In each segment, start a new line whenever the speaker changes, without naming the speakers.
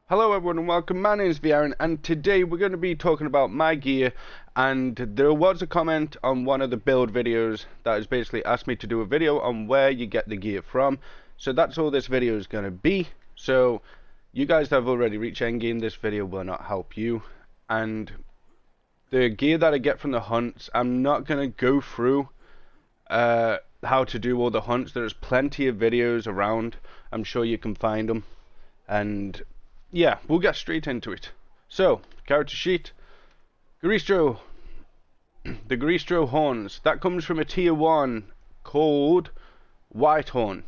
Hello everyone and welcome, my name is vAaron and today we're going to be talking about my gear. And there was a comment on one of the build videos that has basically asked me to do a video on where you get the gear from. So that's all this video is going to be. So you guys that have already reached endgame, this video will not help you. And the gear that I get from the hunts, I'm not going to go through how to do all the hunts. There's plenty of videos around, I'm sure you can find them. And yeah, we'll get straight into it. So, character sheet. Greastro. The Greastro horns. That comes from a tier 1 called Whitehorn.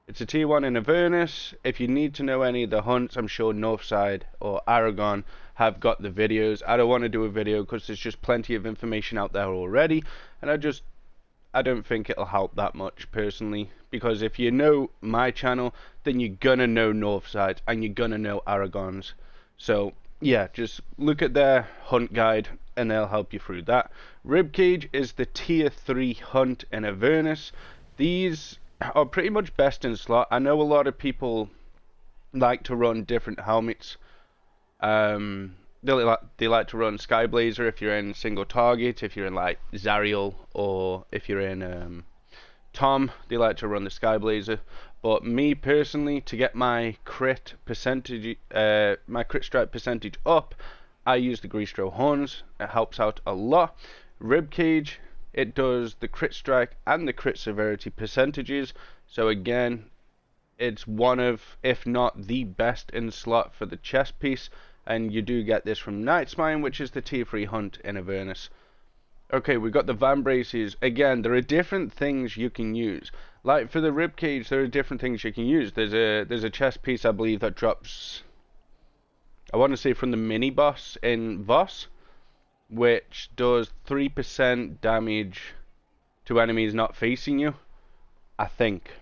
It's a tier 1 in Avernus. If you need to know any of the hunts, I'm sure Northside or Aragon have got the videos. I don't want to do a video because there's just plenty of information out there already. And I don't think it'll help that much personally, because if you know my channel, then you're gonna know Northside and you're gonna know Aragons. So yeah, just look at their hunt guide and they'll help you through that. Ribcage is the tier 3 hunt in Avernus. These are pretty much best in slot. I know a lot of people like to run different helmets. They like to run Skyblazer if you're in single target, if you're in like Zariel, or if you're in Tom, they like to run the Skyblazer. But me personally, to get my crit percentage, my crit strike percentage up, I use the Greastro horns. It helps out a lot. Ribcage, it does the crit strike and the crit severity percentages. So again, it's one of, if not the best in slot for the chest piece. And you do get this from Nightspine, which is the tier 3 hunt in Avernus. Okay, we've got the Van Braces. Again, there are different things you can use. Like for the ribcage, there are different things you can use. There's a chest piece, I believe, that drops, I want to say from the mini boss in Voss, which does 3% damage to enemies not facing you, I think.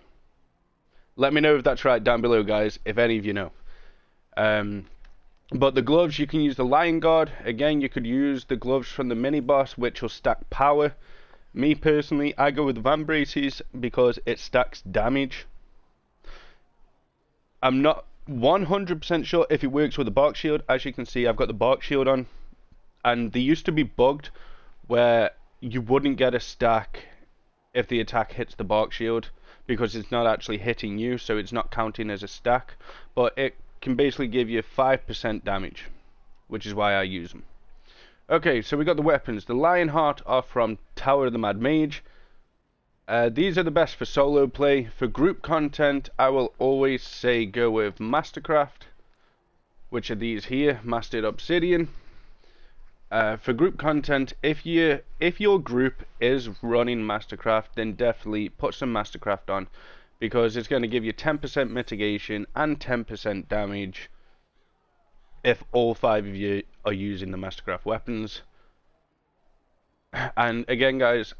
Let me know if that's right down below, guys, if any of you know. But the gloves, you can use the Lion Guard. Again, you could use the gloves from the mini boss, which will stack power. Me personally, I go with the Van Braces because it stacks damage. I'm not 100% sure if it works with the Bark Shield. As you can see, I've got the Bark Shield on, and they used to be bugged where you wouldn't get a stack if the attack hits the Bark Shield, because it's not actually hitting you, so it's not counting as a stack. But it can basically give you 5% damage, which is why I use them. Okay, so we got the weapons. The Lionheart are from Tower of the Mad Mage. These are the best for solo play. For group content, I will always say go with Mastercraft, which are these here, Mastered Obsidian. For group content, if your group is running Mastercraft, then definitely put some Mastercraft on, because it's going to give you 10% mitigation and 10% damage if all 5 of you are using the Mastercraft weapons. And again, guys,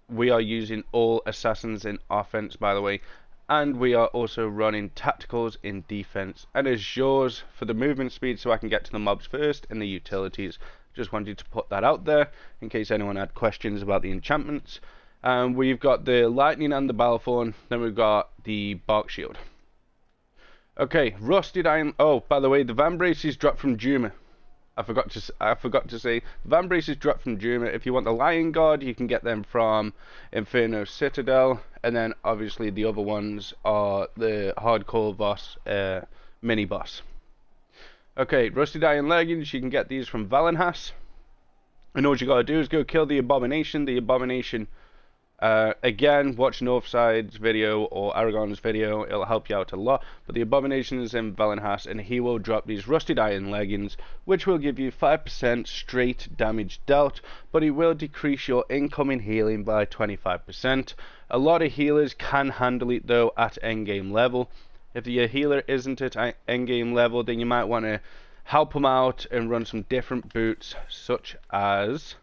we are using all assassins in offense, by the way, and we are also running tacticals in defense. And as yours for the movement speed, so I can get to the mobs first and the utilities. Just wanted to put that out there in case anyone had questions about the enchantments. We've got the Lightning and the Balthorn, then we've got the Bark Shield. Okay, Rusted Iron. Oh, by the way, the Van Braces drop from Duma. I forgot to say, the Van Braces drop from Duma. If you want the Lion Guard, you can get them from Inferno Citadel, and then obviously the other ones are the Hardcore Boss mini boss. Okay, Rusted Iron Leggings, you can get these from Valenhas. And all you gotta do is go kill the Abomination. The Abomination, again, watch Northside's video or Aragon's video, it'll help you out a lot. But the Abomination is in Valenhas, and he will drop these Rusted Iron Leggings, which will give you 5% straight damage dealt, but it will decrease your incoming healing by 25%. A lot of healers can handle it though at endgame level. If your healer isn't at endgame level, then you might want to help them out and run some different boots, such as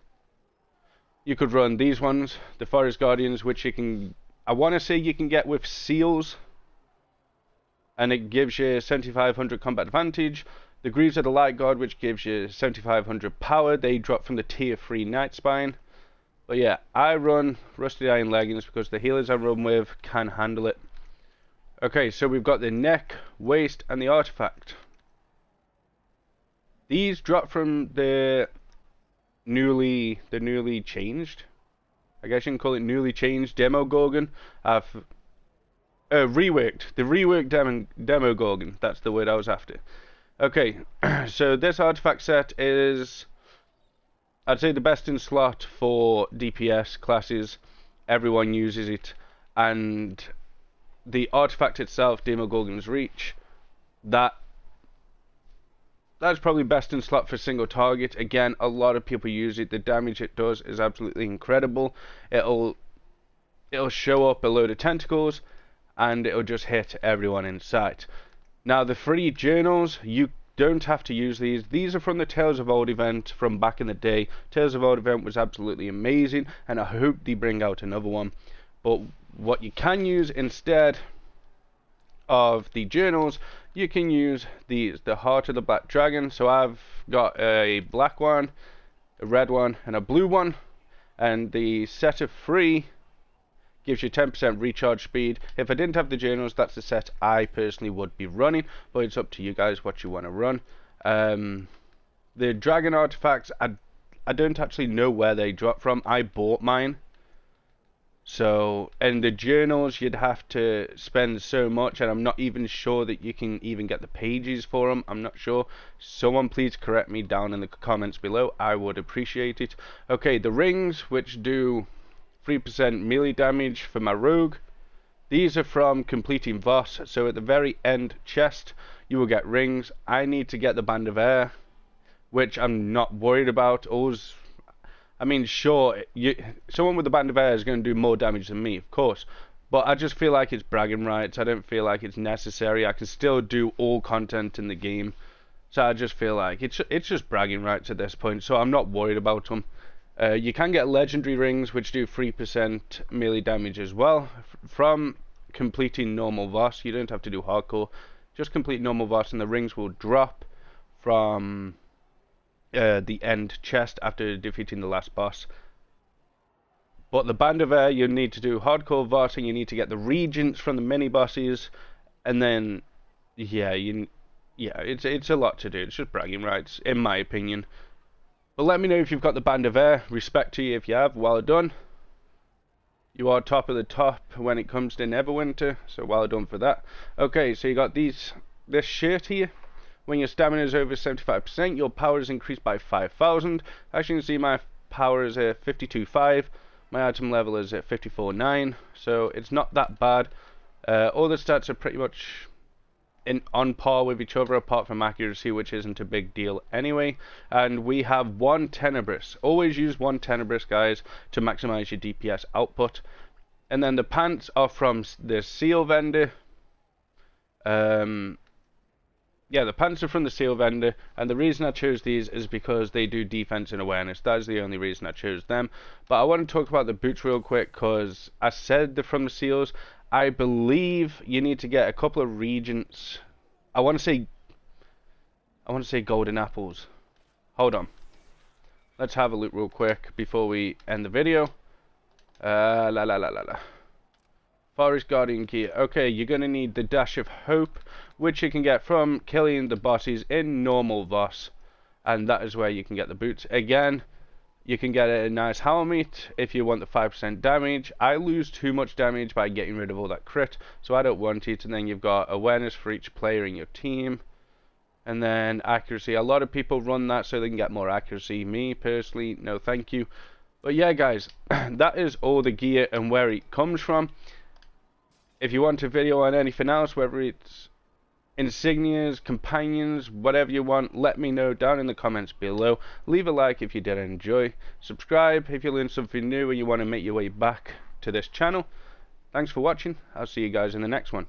you could run these ones, the Forest Guardians, which you can, I want to say you can get with Seals, and it gives you 7500 combat advantage. The Greaves of the Light Guard, which gives you 7500 power. They drop from the tier 3 Nightspine. But yeah, I run Rusted Iron Leggings because the healers I run with can handle it. Okay, so we've got the neck, waist, and the artifact. These drop from the newly changed, I guess you can call it newly changed Demogorgon. Reworked. The reworked Demogorgon. That's the word I was after. Okay, so this artifact set is, I'd say, the best in slot for DPS classes. Everyone uses it, and the artifact itself, Demogorgon's Reach, that's probably best in slot for single target. Again, a lot of people use it. The damage it does is absolutely incredible. It'll show up a load of tentacles, and it'll just hit everyone in sight. Now, the free journals, you don't have to use these. These are from the Tales of Old event from back in the day. Tales of Old event was absolutely amazing, and I hope they bring out another one. But what you can use instead of the journals, you can use these, the Heart of the Black Dragon. So I've got a black one, a red one, and a blue one, and the set of 3 gives you 10% recharge speed. If I didn't have the journals, that's the set I personally would be running, but it's up to you guys what you want to run. The dragon artifacts, I don't actually know where they drop from. I bought mine. So, and the journals, you'd have to spend so much, and I'm not even sure that you can even get the pages for them. I'm not sure. Someone please correct me down in the comments below. I would appreciate it. Okay, the rings, which do 3% melee damage for my rogue. These are from completing boss. So at the very end chest, you will get rings. I need to get the Band of Air, which I'm not worried about. I mean, sure, someone with the Band of Air is going to do more damage than me, of course. But I just feel like it's bragging rights. I don't feel like it's necessary. I can still do all content in the game. So I just feel like it's just bragging rights at this point. So I'm not worried about them. You can get legendary rings, which do 3% melee damage as well from completing normal boss. You don't have to do hardcore, just complete normal boss, and the rings will drop from the end chest after defeating the last boss. But the Band of Air, you need to do hardcore boss, and you need to get the regents from the mini bosses, and then it's a lot to do. It's just bragging rights, in my opinion. But let me know if you've got the Band of Air. Respect to you if you have. Well done. You are top of the top when it comes to Neverwinter, so well done for that. Okay, so you got this shirt here. When your stamina is over 75%, your power is increased by 5,000. As you can see, my power is at 52.5. My item level is at 54.9, so it's not that bad. All the stats are pretty much on par with each other, apart from accuracy, which isn't a big deal anyway. And we have 1 Tenebris. Always use 1 Tenebris, guys, to maximize your DPS output. And then the pants are from the seal vendor. Yeah, the pants are from the seal vendor, and the reason I chose these is because they do defense and awareness. That is the only reason I chose them. But I want to talk about the boots real quick, because I said they're from the seals. I believe you need to get a couple of regents. I want to say golden apples. Hold on. Let's have a look real quick before we end the video. Forest Guardian gear. Okay, you're going to need the Dash of Hope, which you can get from killing the bosses in normal boss. And that is where you can get the boots. Again, you can get a nice helmet if you want the 5% damage. I lose too much damage by getting rid of all that crit, so I don't want it. And then you've got awareness for each player in your team. And then accuracy. A lot of people run that so they can get more accuracy. Me, personally, no thank you. But yeah, guys, that is all the gear and where it comes from. If you want a video on anything else, whether it's insignias, companions, whatever you want, let me know down in the comments below. Leave a like if you did enjoy. Subscribe if you learned something new and you want to make your way back to this channel. Thanks for watching. I'll see you guys in the next one.